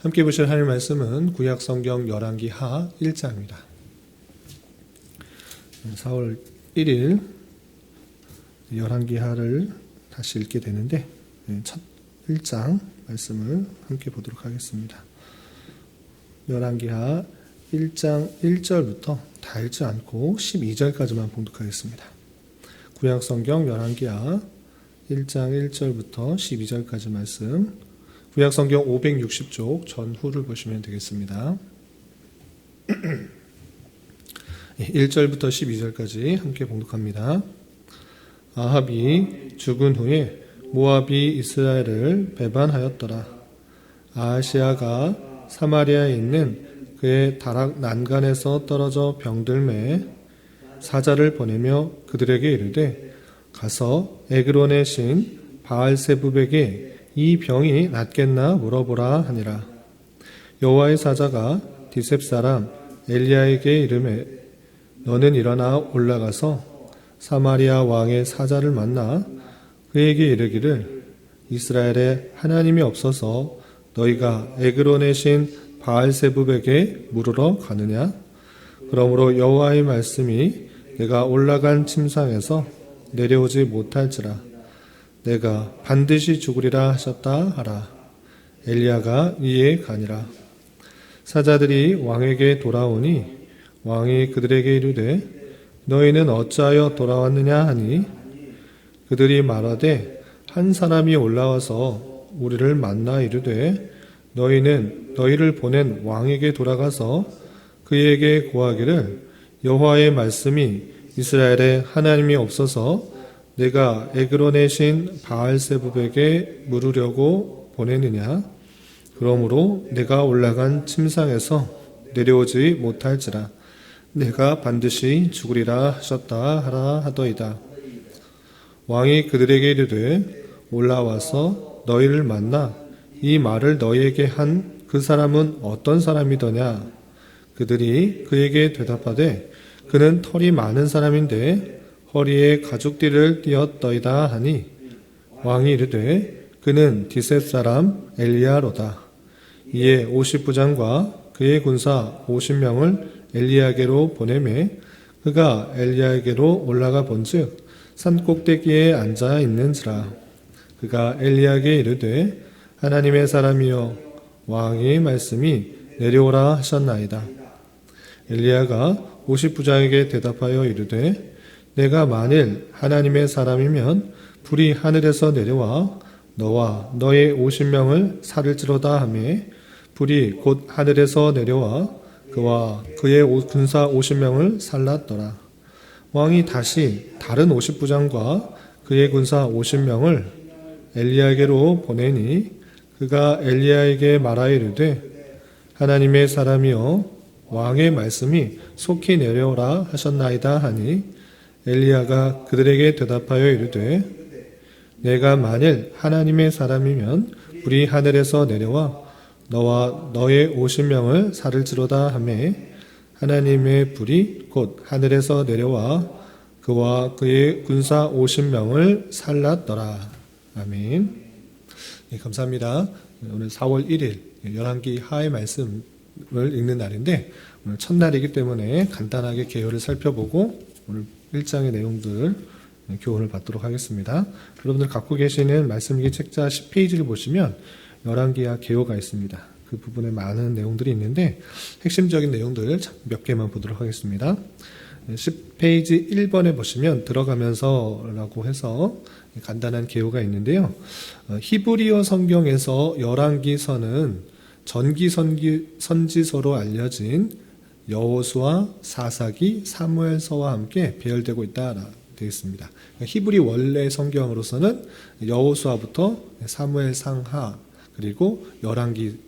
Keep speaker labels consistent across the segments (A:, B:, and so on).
A: 함께 보실 하나님의 말씀은 구약성경 열왕기 하 1장입니다. 4월 1일 열왕기 하를 다시 읽게 되는데 첫 1장 말씀을 함께 보도록 하겠습니다. 열왕기 하 1장 1절부터 다 읽지 않고 12절까지만 봉독하겠습니다. 구약성경 열왕기 하 1장 1절부터 12절까지 말씀, 구약성경 560쪽 전후를 보시면 되겠습니다. 1절부터 12절까지 함께 봉독합니다. 아합이 죽은 후에 모압이 이스라엘을 배반하였더라. 아하시아가 사마리아에 있는 그의 다락 난간에서 떨어져 병들매 사자를 보내며 그들에게 이르되 가서 에그론의 신 바알세붑에게 이 병이 낫겠나 물어보라 하니라. 여호와의 사자가 디셉 사람 엘리야에게 이르매 너는 일어나 올라가서 사마리아 왕의 사자를 만나 그에게 이르기를 이스라엘에 하나님이 없어서 너희가 에그론의 신 바알세붑에게 물으러 가느냐? 그러므로 여호와의 말씀이 내가 올라간 침상에서 내려오지 못할지라 내가 반드시 죽으리라 하셨다 하라. 엘리야가 이에 가니라. 사자들이 왕에게 돌아오니 왕이 그들에게 이르되 너희는 어찌하여 돌아왔느냐 하니 그들이 말하되 한 사람이 올라와서 우리를 만나 이르되 너희는 너희를 보낸 왕에게 돌아가서 그에게 고하기를 여호와의 말씀이 이스라엘에 하나님이 없어서 내가 에그론의 신 바알세붑에게 물으려고 보내느냐? 그러므로 내가 올라간 침상에서 내려오지 못할지라 내가 반드시 죽으리라 하셨다 하라 하더이다. 왕이 그들에게 이르되 올라와서 너희를 만나 이 말을 너희에게 한 그 사람은 어떤 사람이더냐? 그들이 그에게 대답하되 그는 털이 많은 사람인데 허리에 가죽띠를 띠었더이다 하니 왕이 이르되 그는 디셉 사람 엘리야로다. 이에 50부장과 그의 군사 50명을 엘리야에게로 보내매 그가 엘리야에게로 올라가 본즉 산꼭대기에 앉아 있는지라. 그가 엘리야에게 이르되 하나님의 사람이여 왕의 말씀이 내려오라 하셨나이다. 엘리야가 50부장에게 대답하여 이르되 내가 만일 하나님의 사람이면 불이 하늘에서 내려와 너와 너의 50명을 살을지로다 하매 불이 곧 하늘에서 내려와 그와 그의 군사 50명을 살랐더라. 왕이 다시 다른 50부장과 그의 군사 50명을 엘리야에게로 보내니 그가 엘리야에게 말하여 이르되 하나님의 사람이여 왕의 말씀이 속히 내려오라 하셨나이다 하니 엘리야가 그들에게 대답하여 이르되 내가 만일 하나님의 사람이면 불이 하늘에서 내려와 너와 너의 50명을 살을지로다 하매 하나님의 불이 곧 하늘에서 내려와 그와 그의 군사 50명을 살랐더라. 아멘. 네, 감사합니다. 오늘 4월 1일 열왕기 하의 말씀을 읽는 날인데 오늘 첫날이기 때문에 간단하게 개요를 살펴보고 오늘 1장의 내용들 교훈을 받도록 하겠습니다. 여러분들 갖고 계시는 말씀일기 책자 10페이지를 보시면 열왕기하 개요가 있습니다. 그 부분에 많은 내용들이 있는데 핵심적인 내용들 몇 개만 보도록 하겠습니다. 10페이지 1번에 보시면 들어가면서라고 해서 간단한 개요가 있는데요. 히브리어 성경에서 열왕기서는 전기 선지서로 알려진 여호수아, 사사기, 사무엘서와 함께 배열되고 있다 되어 있습니다. 히브리 원래 성경으로서는 여호수아부터 사무엘 상하 그리고 열왕기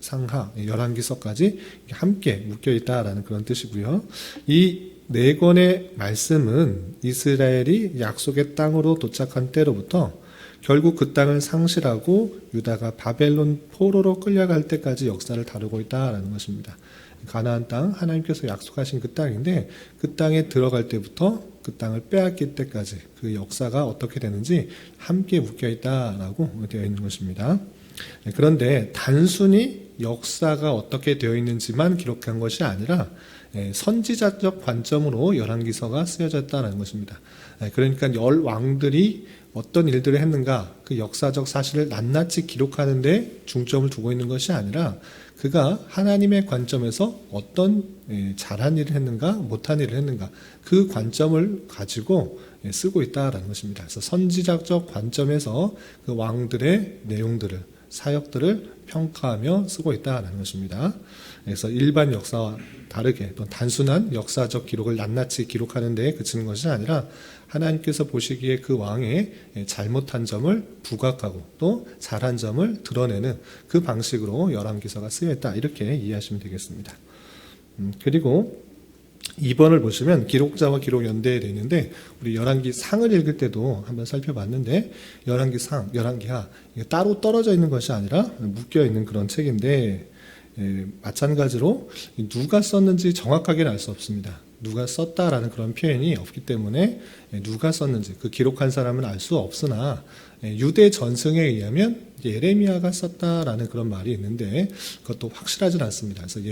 A: 상하, 열왕기서까지 함께 묶여 있다라는 그런 뜻이고요. 이 네 권의 말씀은 이스라엘이 약속의 땅으로 도착한 때로부터 결국 그 땅을 상실하고 유다가 바벨론 포로로 끌려갈 때까지 역사를 다루고 있다라는 것입니다. 가나안 땅, 하나님께서 약속하신 그 땅인데 그 땅에 들어갈 때부터 그 땅을 빼앗길 때까지 그 역사가 어떻게 되는지 함께 묶여 있다라고 되어 있는 것입니다. 그런데 단순히 역사가 어떻게 되어 있는지만 기록한 것이 아니라 선지자적 관점으로 열왕기서가 쓰여졌다는 것입니다. 그러니까 열 왕들이 어떤 일들을 했는가, 그 역사적 사실을 낱낱이 기록하는 데 중점을 두고 있는 것이 아니라 그가 하나님의 관점에서 어떤 잘한 일을 했는가, 못한 일을 했는가, 그 관점을 가지고 쓰고 있다라는 것입니다. 그래서 선지자적 관점에서 그 왕들의 내용들을, 사역들을 평가하며 쓰고 있다라는 것입니다. 그래서 일반 역사와 다르게 또 단순한 역사적 기록을 낱낱이 기록하는 데 그치는 것이 아니라 하나님께서 보시기에 그 왕의 잘못한 점을 부각하고 또 잘한 점을 드러내는 그 방식으로 열왕기서가 쓰여있다, 이렇게 이해하시면 되겠습니다. 그리고 2번을 보시면 기록자와 기록 연대에 되어 있는데, 우리 열왕기 상을 읽을 때도 한번 살펴봤는데, 열왕기 상, 열왕기하, 이게 따로 떨어져 있는 것이 아니라 묶여 있는 그런 책인데, 마찬가지로 누가 썼는지 정확하게는 알 수 없습니다. 누가 썼다라는 그런 표현이 없기 때문에 누가 썼는지, 그 기록한 사람은 알 수 없으나 유대 전승에 의하면 예레미야가 썼다라는 그런 말이 있는데 그것도 확실하진 않습니다. 그래서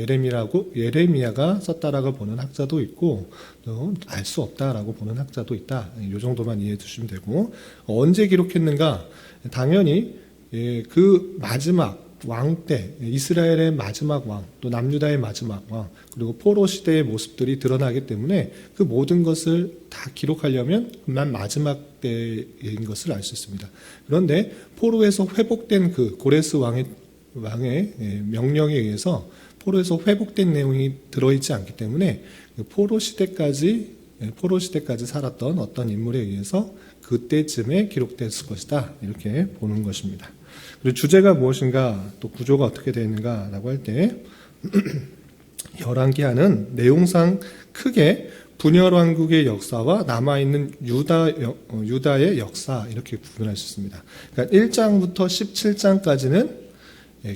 A: 예레미야가 썼다라고 보는 학자도 있고 또 알 수 없다라고 보는 학자도 있다. 이 정도만 이해해 주시면 되고, 언제 기록했는가? 당연히 그 마지막 왕 때, 이스라엘의 마지막 왕, 또 남유다의 마지막 왕, 그리고 포로 시대의 모습들이 드러나기 때문에 그 모든 것을 다 기록하려면 그만 마지막 때인 것을 알 수 있습니다. 그런데 포로에서 회복된 그 고레스 왕의 명령에 의해서 포로에서 회복된 내용이 들어있지 않기 때문에 포로 시대까지 살았던 어떤 인물에 의해서 그때쯤에 기록됐을 것이다, 이렇게 보는 것입니다. 그리고 주제가 무엇인가, 또 구조가 어떻게 되어 있는가라고 할 때 열왕기하는 내용상 크게 분열 왕국의 역사와 남아있는 유다의 역사, 이렇게 구분할 수 있습니다. 그러니까 1장부터 17장까지는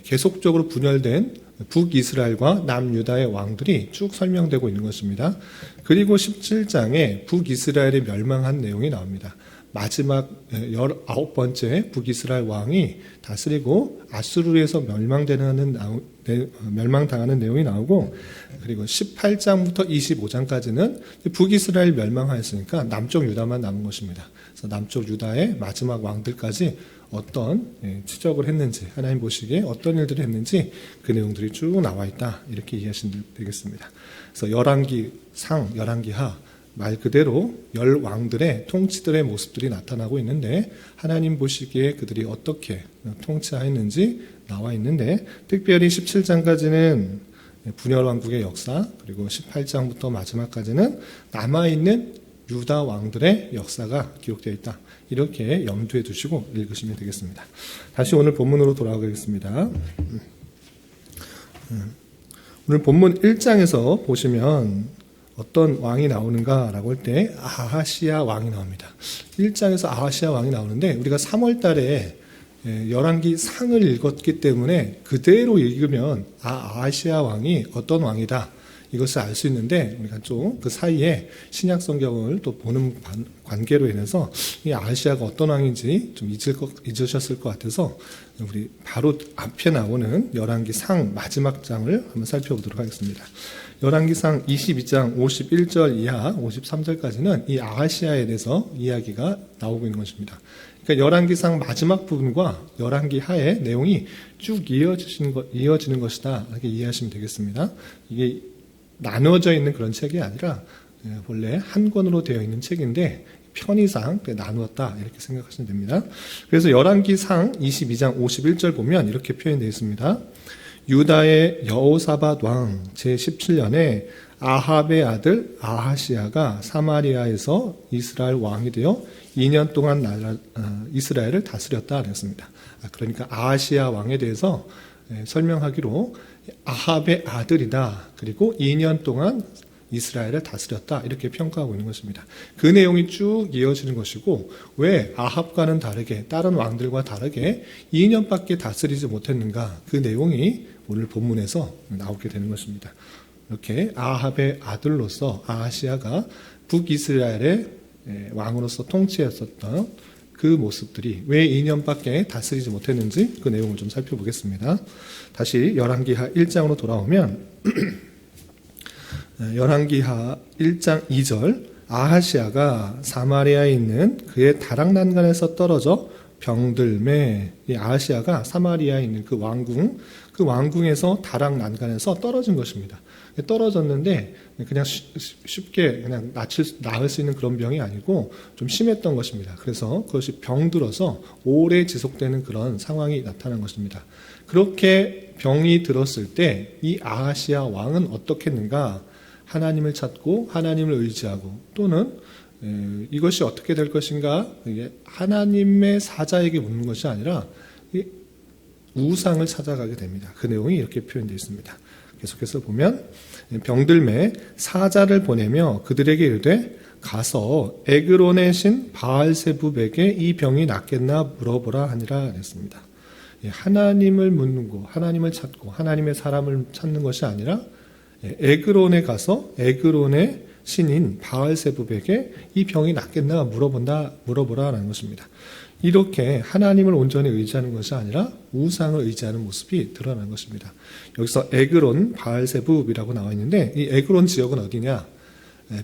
A: 계속적으로 분열된 북이스라엘과 남유다의 왕들이 쭉 설명되고 있는 것입니다. 그리고 17장에 북이스라엘이 멸망한 내용이 나옵니다. 마지막 19번째 북이스라엘 왕이 다스리고 아수르에서 멸망당하는 내용이 나오고, 그리고 18장부터 25장까지는 북이스라엘 멸망하였으니까 남쪽 유다만 남은 것입니다. 그래서 남쪽 유다의 마지막 왕들까지 어떤 추적을 했는지, 하나님 보시기에 어떤 일들을 했는지 그 내용들이 쭉 나와 있다, 이렇게 이해하시면 되겠습니다. 그래서 열왕기 상, 열왕기 하, 말 그대로 열 왕들의 통치들의 모습들이 나타나고 있는데, 하나님 보시기에 그들이 어떻게 통치하였는지 나와 있는데, 특별히 17장까지는 분열 왕국의 역사, 그리고 18장부터 마지막까지는 남아있는 유다 왕들의 역사가 기록되어 있다, 이렇게 염두에 두시고 읽으시면 되겠습니다. 다시 오늘 본문으로 돌아가겠습니다. 오늘 본문 1장에서 보시면 어떤 왕이 나오는가라고 할 때 아하시야 왕이 나옵니다. 1장에서 아하시야 왕이 나오는데, 우리가 3월 달에 열왕기 상을 읽었기 때문에 그대로 읽으면 아하시야 왕이 어떤 왕이다, 이것을 알 수 있는데, 우리가 좀 그 사이에 신약 성경을 또 보는 관계로 인해서 이 아하시야가 어떤 왕인지 좀 잊으셨을 것 같아서 우리 바로 앞에 나오는 열왕기 상 마지막 장을 한번 살펴보도록 하겠습니다. 열왕기상 22장 51절 이하 53절까지는 이 아하시야에 대해서 이야기가 나오고 있는 것입니다. 그러니까 열왕기상 마지막 부분과 열왕기 하의 내용이 쭉 이어지는 것이다, 이렇게 이해하시면 되겠습니다. 이게 나눠져 있는 그런 책이 아니라 원래 한 권으로 되어 있는 책인데 편의상 나누었다, 이렇게 생각하시면 됩니다. 그래서 열왕기상 22장 51절 보면 이렇게 표현되어 있습니다. 유다의 여호사밧 왕 제17년에 아합의 아들 아하시야가 사마리아에서 이스라엘 왕이 되어 2년 동안 이스라엘을 다스렸다 그랬습니다. 그러니까 아하시야 왕에 대해서 설명하기로 아합의 아들이다, 그리고 2년 동안 이스라엘을 다스렸다, 이렇게 평가하고 있는 것입니다. 그 내용이 쭉 이어지는 것이고, 왜 아합과는 다르게, 다른 왕들과 다르게 2년밖에 다스리지 못했는가, 그 내용이 오늘 본문에서 나오게 되는 것입니다. 이렇게 아합의 아들로서 아하시야가 북이스라엘의 왕으로서 통치했었던 그 그 모습들이 왜 2년밖에 다스리지 못했는지 그 내용을 좀 살펴보겠습니다. 다시 열왕기하 1장으로 돌아오면 열왕기하 1장 2절 아하시아가 사마리아에 있는 그의 다락난간에서 떨어져 병들매. 이 아하시아가 사마리아에 있는 그 왕궁에서 다락난간에서 떨어진 것입니다. 떨어졌는데 그냥 쉽게 그냥 나을 수 있는 그런 병이 아니고 좀 심했던 것입니다. 그래서 그것이 병들어서 오래 지속되는 그런 상황이 나타난 것입니다. 그렇게 병이 들었을 때 이 아하시아 왕은 어떻게 했는가? 하나님을 찾고 하나님을 의지하고 또는 이것이 어떻게 될 것인가? 하나님의 사자에게 묻는 것이 아니라 우상을 찾아가게 됩니다. 그 내용이 이렇게 표현되어 있습니다. 계속해서 보면 병들매 사자를 보내며 그들에게 이르되 가서 에그론의 신 바알세붑에게 이 병이 낫겠나 물어보라 하니라 그랬습니다. 하나님을 묻고 하나님을 찾고 하나님의 사람을 찾는 것이 아니라 에그론에 가서 에그론의 신인 바알세붑에게 이 병이 낫겠나 물어보라라는 것입니다. 이렇게 하나님을 온전히 의지하는 것이 아니라 우상을 의지하는 모습이 드러난 것입니다. 여기서 에그론, 바알세붑이라고 나와 있는데 이 에그론 지역은 어디냐?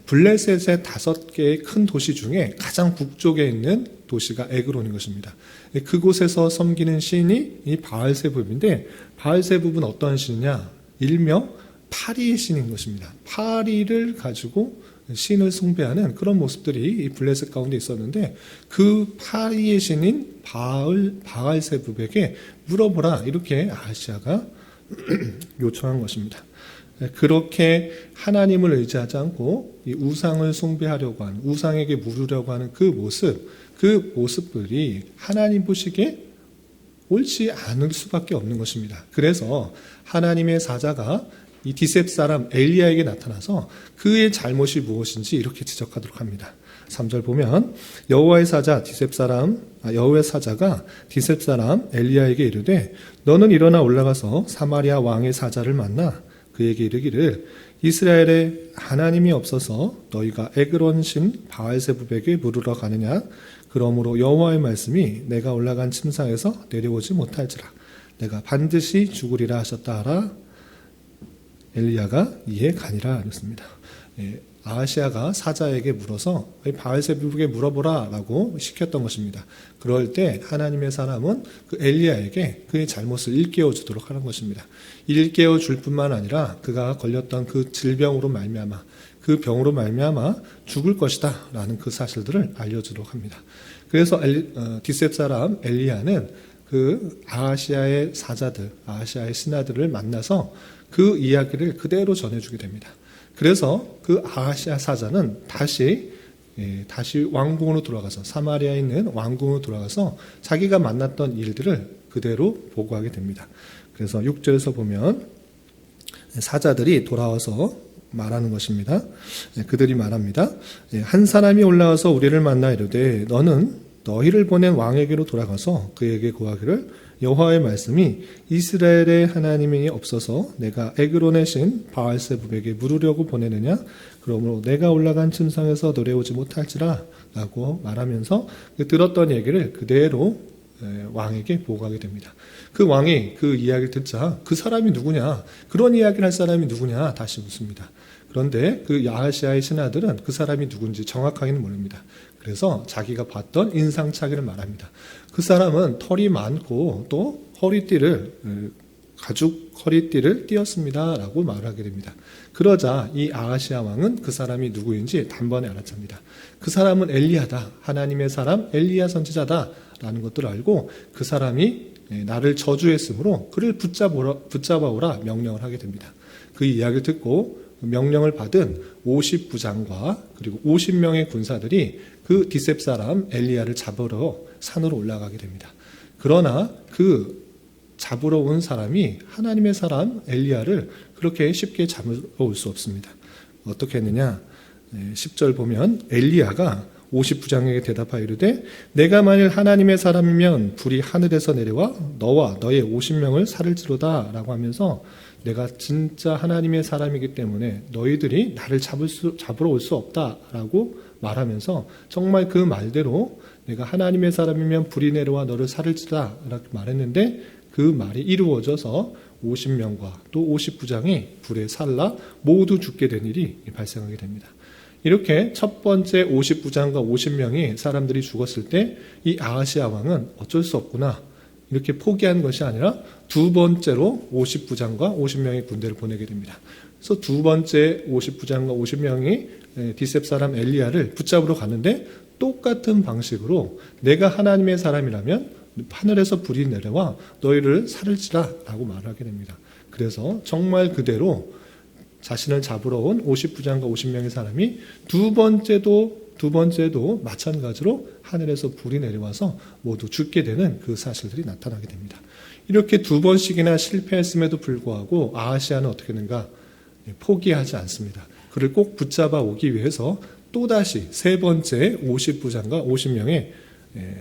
A: 블레셋의 5개의 큰 도시 중에 가장 북쪽에 있는 도시가 에그론인 것입니다. 그곳에서 섬기는 신이 이 바알세붑인데 바알세붑은 어떠한 신이냐? 일명 파리의 신인 것입니다. 파리를 가지고 신을 숭배하는 그런 모습들이 이 블레셋 가운데 있었는데 그 파리의 신인 바알세붑에게 물어보라 이렇게 아하시아가 요청한 것입니다. 그렇게 하나님을 의지하지 않고 이 우상을 숭배하려고 하는 우상에게 물으려고 하는 그 모습들이 하나님 보시기에 옳지 않을 수밖에 없는 것입니다. 그래서 하나님의 사자가 이 디셉 사람 엘리야에게 나타나서 그의 잘못이 무엇인지 이렇게 지적하도록 합니다. 3절 보면 여호와의 사자가 디셉 사람 엘리야에게 이르되 너는 일어나 올라가서 사마리아 왕의 사자를 만나 그에게 이르기를 이스라엘에 하나님이 없어서 너희가 에그론 신 바알세붑에게 물으러 가느냐 그러므로 여호와의 말씀이 내가 올라간 침상에서 내려오지 못할지라 내가 반드시 죽으리라 하셨다 하라. 엘리야가 이에 가니라 그랬습니다. 아하시아가 사자에게 물어서 바알세붑에게 물어보라라고 시켰던 것입니다. 그럴 때 하나님의 사람은 그 엘리야에게 그의 잘못을 일깨워 주도록 하는 것입니다. 일깨워 줄 뿐만 아니라 그가 걸렸던 그 질병으로 말미암아 그 병으로 말미암아 죽을 것이다라는 그 사실들을 알려주도록 합니다. 그래서 디셉 사람 엘리야는 그 아하시아의 사자들, 아하시아의 신하들을 만나서 그 이야기를 그대로 전해주게 됩니다. 그래서 그 아하시아 사자는 다시 왕궁으로 돌아가서 사마리아에 있는 왕궁으로 돌아가서 자기가 만났던 일들을 그대로 보고하게 됩니다. 그래서 6절에서 보면 사자들이 돌아와서 말하는 것입니다. 그들이 말합니다. 한 사람이 올라와서 우리를 만나 이르되 너는 너희를 보낸 왕에게로 돌아가서 그에게 고하기를 여호와의 말씀이 이스라엘의 하나님이 없어서 내가 에그론의 신 바알세붑에게 물으려고 보내느냐 그러므로 내가 올라간 침상에서 노래오지 못할지라 라고 말하면서 들었던 얘기를 그대로 왕에게 보고하게 됩니다. 그 왕이 그 이야기를 듣자 그 사람이 누구냐 그런 이야기를 할 사람이 누구냐 다시 묻습니다. 그런데 그 아하시아의 신하들은 그 사람이 누군지 정확하게는 모릅니다. 그래서 자기가 봤던 인상착의를 말합니다. 그 사람은 털이 많고 또 가죽 허리띠를 띄었습니다 라고 말하게 됩니다. 그러자 이 아하시아 왕은 그 사람이 누구인지 단번에 알아챕니다. 그 사람은 엘리야다. 하나님의 사람 엘리야 선지자다 라는 것들을 알고 그 사람이 나를 저주했으므로 그를 붙잡아오라 명령을 하게 됩니다. 그 이야기를 듣고 명령을 받은 50부장과 그리고 50명의 군사들이 그 디셉 사람 엘리야를 잡으러 산으로 올라가게 됩니다. 그러나 그 잡으러 온 사람이 하나님의 사람 엘리야를 그렇게 쉽게 잡으러 올 수 없습니다. 어떻게 했느냐? 10절 보면 엘리야가 50부장에게 대답하여 이르되 내가 만일 하나님의 사람이면 불이 하늘에서 내려와 너와 너의 50명을 살을지로다 라고 하면서 내가 진짜 하나님의 사람이기 때문에 너희들이 나를 잡으러 올 수 없다라고 말하면서 정말 그 말대로 내가 하나님의 사람이면 불이 내려와 너를 살을지다 라고 말했는데 그 말이 이루어져서 50명과 또 50부장이 불에 살라 모두 죽게 된 일이 발생하게 됩니다. 이렇게 첫 번째 50부장과 50명이 사람들이 죽었을 때 이 아하시아 왕은 어쩔 수 없구나 이렇게 포기한 것이 아니라 두 번째로 50부장과 50명의 군대를 보내게 됩니다. 그래서 두 번째 50부장과 50명이 디셉 사람 엘리야를 붙잡으러 가는데 똑같은 방식으로 내가 하나님의 사람이라면 하늘에서 불이 내려와 너희를 살을지라 라고 말하게 됩니다. 그래서 정말 그대로 자신을 잡으러 온 50부장과 50명의 사람이 두 번째도 마찬가지로 하늘에서 불이 내려와서 모두 죽게 되는 그 사실들이 나타나게 됩니다. 이렇게 두 번씩이나 실패했음에도 불구하고 아하시아는 어떻게 되는가? 포기하지 않습니다. 그를 꼭 붙잡아 오기 위해서 또다시 세 번째 50부장과 50명의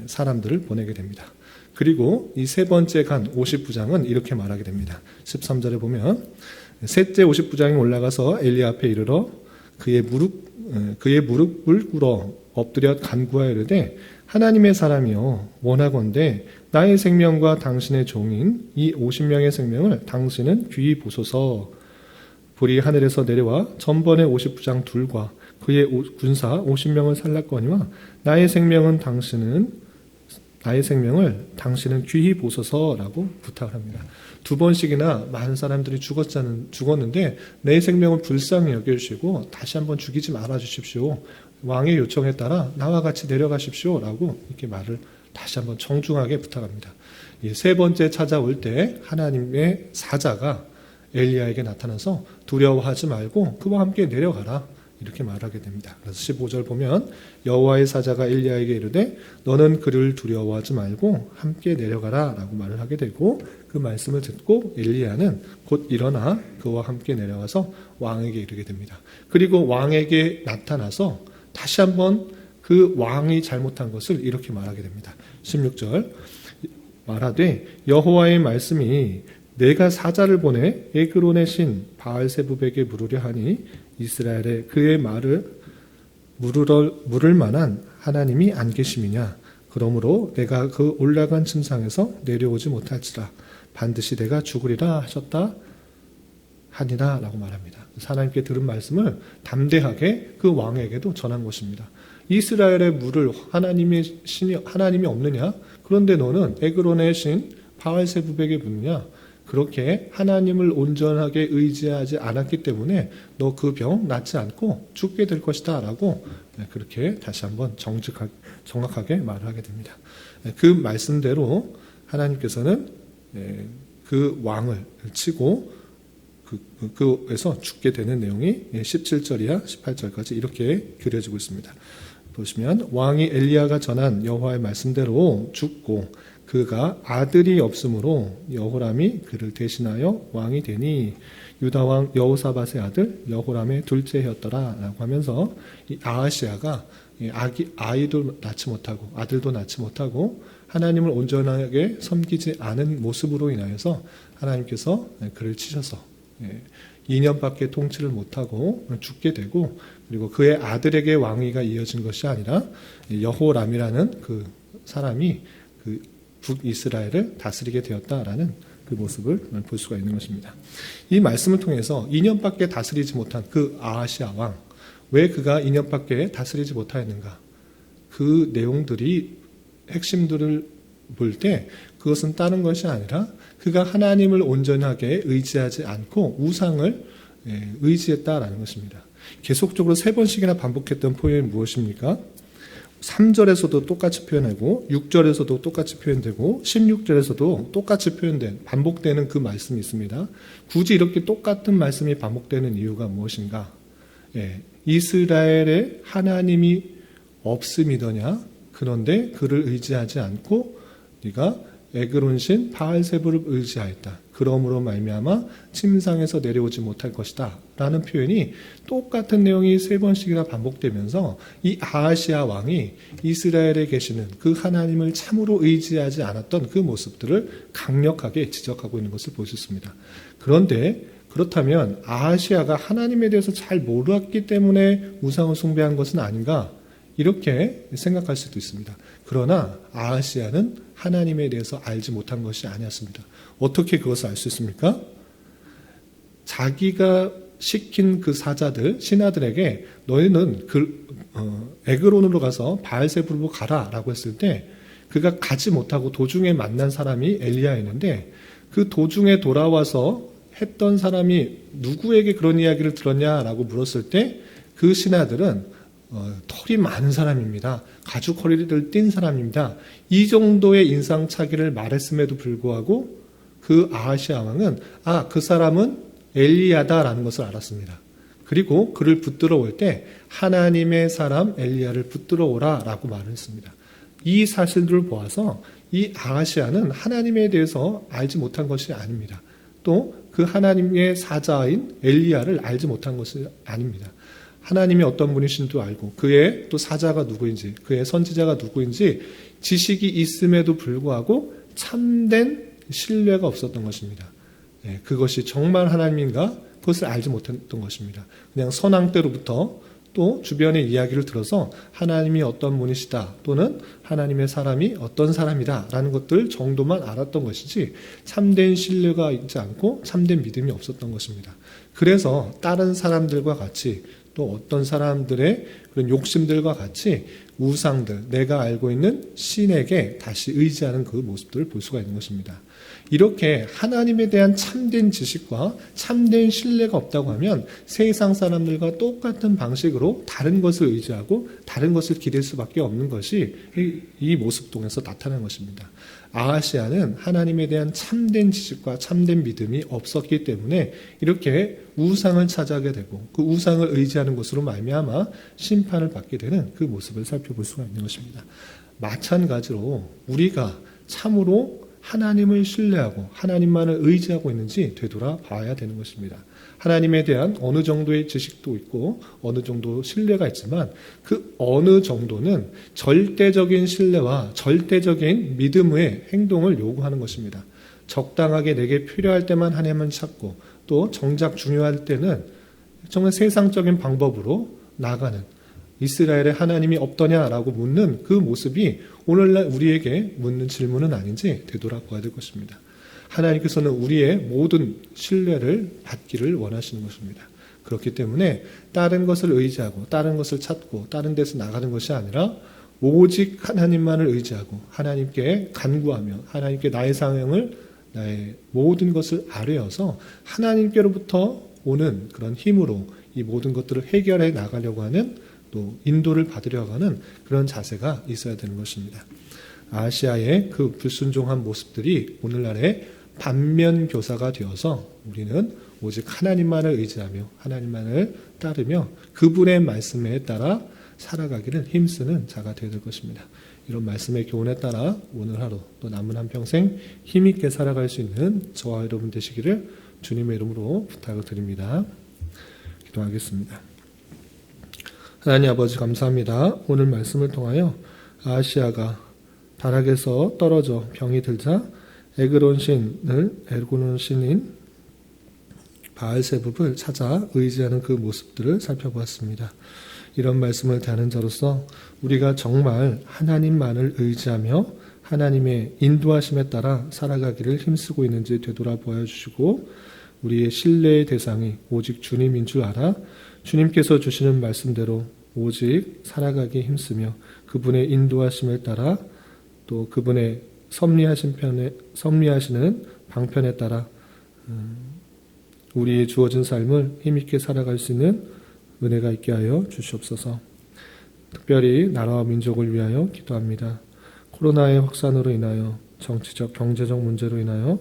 A: 사람들을 보내게 됩니다. 그리고 이 세 번째 간 50부장은 이렇게 말하게 됩니다. 13절에 보면 셋째 50부장이 올라가서 엘리야 앞에 이르러 그의 무릎을 꿇어 엎드려 간구하여 이르되 하나님의 사람이여 원하건대 나의 생명과 당신의 종인 이 50명의 생명을 당신은 귀히 보소서. 불이 하늘에서 내려와 전번의 50부장 둘과 그의 군사 50명을 살랐거니와 나의 생명을 당신은 귀히 보소서라고 부탁을 합니다. 두 번씩이나 많은 사람들이 죽었는데 내 생명을 불쌍히 여겨주시고 다시 한번 죽이지 말아주십시오. 왕의 요청에 따라 나와 같이 내려가십시오 라고 이렇게 말을 다시 한번 정중하게 부탁합니다. 세 번째 찾아올 때 하나님의 사자가 엘리야에게 나타나서 두려워하지 말고 그와 함께 내려가라 이렇게 말하게 됩니다. 그래서 15절 보면 여호와의 사자가 엘리야에게 이르되 너는 그를 두려워하지 말고 함께 내려가라 라고 말을 하게 되고 그 말씀을 듣고 엘리야는 곧 일어나 그와 함께 내려가서 왕에게 이르게 됩니다. 그리고 왕에게 나타나서 다시 한번 그 왕이 잘못한 것을 이렇게 말하게 됩니다. 16절 말하되 여호와의 말씀이 내가 사자를 보내 에그론의 신 바알세붑에게 물으려 하니 이스라엘에 그의 말을 물을 만한 하나님이 안 계심이냐. 그러므로 내가 그 올라간 침상에서 내려오지 못할지라 반드시 내가 죽으리라 하셨다 하니라 라고 말합니다. 하나님께 들은 말씀을 담대하게 그 왕에게도 전한 것입니다. 이스라엘의 물을 하나님이 없느냐? 그런데 너는 에그론의 신 바알세붑에게 묻느냐? 그렇게 하나님을 온전하게 의지하지 않았기 때문에 너 그 병 낫지 않고 죽게 될 것이다 라고 그렇게 다시 한번 정확하게 말을 하게 됩니다. 그 말씀대로 하나님께서는 그 왕을 치고 그에서 죽게 되는 내용이 17절이야 18절까지 이렇게 그려지고 있습니다. 보시면 왕이 엘리야가 전한 여호와의 말씀대로 죽고 그가 아들이 없으므로 여호람이 그를 대신하여 왕이 되니 유다 왕 여호사밧의 아들 여호람의 둘째 해였더라 라고 하면서 이 아하시아가 아이도 낳지 못하고 아들도 낳지 못하고 하나님을 온전하게 섬기지 않은 모습으로 인하여서 하나님께서 그를 치셔서 2년밖에 통치를 못하고 죽게 되고 그리고 그의 아들에게 왕위가 이어진 것이 아니라 여호람이라는 그 사람이 그 북이스라엘을 다스리게 되었다라는 그 모습을 볼 수가 있는 것입니다. 이 말씀을 통해서 2년밖에 다스리지 못한 그 아하시아 왕, 왜 그가 2년밖에 다스리지 못하였는가? 그 내용들이 핵심들을 볼 때 그것은 다른 것이 아니라 그가 하나님을 온전하게 의지하지 않고 우상을 의지했다라는 것입니다. 계속적으로 3번씩이나 반복했던 표현이 무엇입니까? 3절에서도 똑같이 표현하고 6절에서도 똑같이 표현되고 16절에서도 똑같이 표현된 반복되는 그 말씀이 있습니다. 굳이 이렇게 똑같은 말씀이 반복되는 이유가 무엇인가? 이스라엘에 하나님이 없음이더냐? 그런데 그를 의지하지 않고 네가 에그론신 바알세붑을 의지하였다. 그러므로 말미암아 침상에서 내려오지 못할 것이다 라는 표현이 똑같은 내용이 3번씩이나 반복되면서 이 아하시아 왕이 이스라엘에 계시는 그 하나님을 참으로 의지하지 않았던 그 모습들을 강력하게 지적하고 있는 것을 볼 수 있습니다. 그런데 그렇다면 아하시아가 하나님에 대해서 잘 몰랐기 때문에 우상을 숭배한 것은 아닌가? 이렇게 생각할 수도 있습니다. 그러나 아하시아는 하나님에 대해서 알지 못한 것이 아니었습니다. 어떻게 그것을 알 수 있습니까? 자기가 시킨 그 사자들, 신하들에게 너희는 에그론으로 가서 바알세불로 가라라고 했을 때 그가 가지 못하고 도중에 만난 사람이 엘리야였는데 그 도중에 돌아와서 했던 사람이 누구에게 그런 이야기를 들었냐라고 물었을 때 그 신하들은 털이 많은 사람입니다. 가죽 허리를 띈 사람입니다. 이 정도의 인상차기를 말했음에도 불구하고 그 아하시아 왕은 그 사람은 엘리야다라는 것을 알았습니다. 그리고 그를 붙들어 올 때 하나님의 사람 엘리야를 붙들어 오라라고 말을 했습니다. 이 사실들을 보아서 이 아하시아는 하나님에 대해서 알지 못한 것이 아닙니다. 또 그 하나님의 사자인 엘리야를 알지 못한 것이 아닙니다. 하나님이 어떤 분이신지도 알고 그의 또 사자가 누구인지 그의 선지자가 누구인지 지식이 있음에도 불구하고 참된 신뢰가 없었던 것입니다. 그것이 정말 하나님인가? 그것을 알지 못했던 것입니다. 그냥 선왕 때로부터 또 주변의 이야기를 들어서 하나님이 어떤 분이시다 또는 하나님의 사람이 어떤 사람이다 라는 것들 정도만 알았던 것이지 참된 신뢰가 있지 않고 참된 믿음이 없었던 것입니다. 그래서 다른 사람들과 같이 또 어떤 사람들의 그런 욕심들과 같이 우상들, 내가 알고 있는 신에게 다시 의지하는 그 모습들을 볼 수가 있는 것입니다. 이렇게 하나님에 대한 참된 지식과 참된 신뢰가 없다고 하면 세상 사람들과 똑같은 방식으로 다른 것을 의지하고 다른 것을 기댈 수밖에 없는 것이 이 모습 통해서 나타난 것입니다. 아하시아는 하나님에 대한 참된 지식과 참된 믿음이 없었기 때문에 이렇게 우상을 찾아가게 되고 그 우상을 의지하는 것으로 말미암아 심판을 받게 되는 그 모습을 살펴볼 수가 있는 것입니다. 마찬가지로 우리가 참으로 하나님을 신뢰하고 하나님만을 의지하고 있는지 되돌아봐야 되는 것입니다. 하나님에 대한 어느 정도의 지식도 있고 어느 정도 신뢰가 있지만 그 어느 정도는 절대적인 신뢰와 절대적인 믿음의 행동을 요구하는 것입니다. 적당하게 내게 필요할 때만 하나님을 찾고 또 정작 중요할 때는 정말 세상적인 방법으로 나아가는 이스라엘의 하나님이 없더냐라고 묻는 그 모습이 오늘날 우리에게 묻는 질문은 아닌지 되돌아봐야 될 것입니다. 하나님께서는 우리의 모든 신뢰를 받기를 원하시는 것입니다. 그렇기 때문에 다른 것을 의지하고 다른 것을 찾고 다른 데서 나가는 것이 아니라 오직 하나님만을 의지하고 하나님께 간구하며 하나님께 나의 상황을 나의 모든 것을 아뢰어서 하나님께로부터 오는 그런 힘으로 이 모든 것들을 해결해 나가려고 하는 또 인도를 받으려고 하는 그런 자세가 있어야 되는 것입니다. 아시아의 그 불순종한 모습들이 오늘날의 반면교사가 되어서 우리는 오직 하나님만을 의지하며 하나님만을 따르며 그분의 말씀에 따라 살아가기를 힘쓰는 자가 되어야 될 것입니다. 이런 말씀의 교훈에 따라 오늘 하루 또 남은 한평생 힘있게 살아갈 수 있는 저와 여러분 되시기를 주님의 이름으로 부탁을 드립니다. 기도하겠습니다. 하나님 아버지 감사합니다. 오늘 말씀을 통하여 아하시아가 다락에서 떨어져 병이 들자 에그론 신인 바알세불을 찾아 의지하는 그 모습들을 살펴보았습니다. 이런 말씀을 대하는 자로서 우리가 정말 하나님만을 의지하며 하나님의 인도하심에 따라 살아가기를 힘쓰고 있는지 되돌아보아 주시고 우리의 신뢰의 대상이 오직 주님인 줄 알아 주님께서 주시는 말씀대로 오직 살아가기 힘쓰며 그분의 인도하심에 따라 또 그분의 섭리하시는 방편에 따라 우리의 주어진 삶을 힘있게 살아갈 수 있는 은혜가 있게 하여 주시옵소서. 특별히 나라와 민족을 위하여 기도합니다. 코로나의 확산으로 인하여 정치적, 경제적 문제로 인하여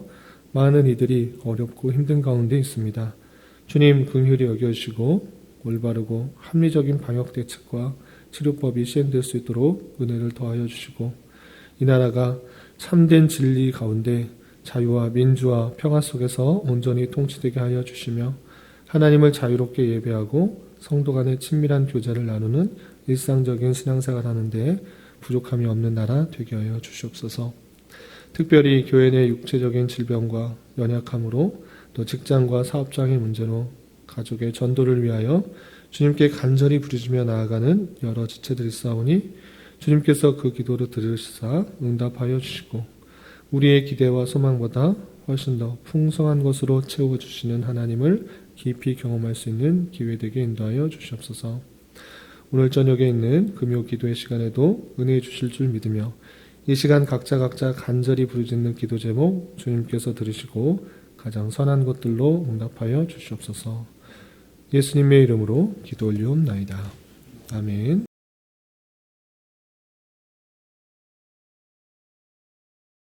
A: 많은 이들이 어렵고 힘든 가운데 있습니다. 주님 긍휼히 여겨주시고 올바르고 합리적인 방역 대책과 치료법이 시행될 수 있도록 은혜를 더하여 주시고 이 나라가 참된 진리 가운데 자유와 민주와 평화 속에서 온전히 통치되게 하여 주시며 하나님을 자유롭게 예배하고 성도 간의 친밀한 교제를 나누는 일상적인 신앙생활 하는데 부족함이 없는 나라 되게 하여 주시옵소서. 특별히 교회 내 육체적인 질병과 연약함으로 또 직장과 사업장의 문제로 가족의 전도를 위하여 주님께 간절히 부르짖으며 나아가는 여러 지체들이 있사오니 주님께서 그 기도를 들으시사 응답하여 주시고 우리의 기대와 소망보다 훨씬 더 풍성한 것으로 채워주시는 하나님을 깊이 경험할 수 있는 기회되게 인도하여 주시옵소서. 오늘 저녁에 있는 금요 기도의 시간에도 은혜 주실 줄 믿으며 이 시간 각자 간절히 부르짖는 기도 제목 주님께서 들으시고 가장 선한 것들로 응답하여 주시옵소서. 예수님의 이름으로 기도 올리옵나이다. 아멘.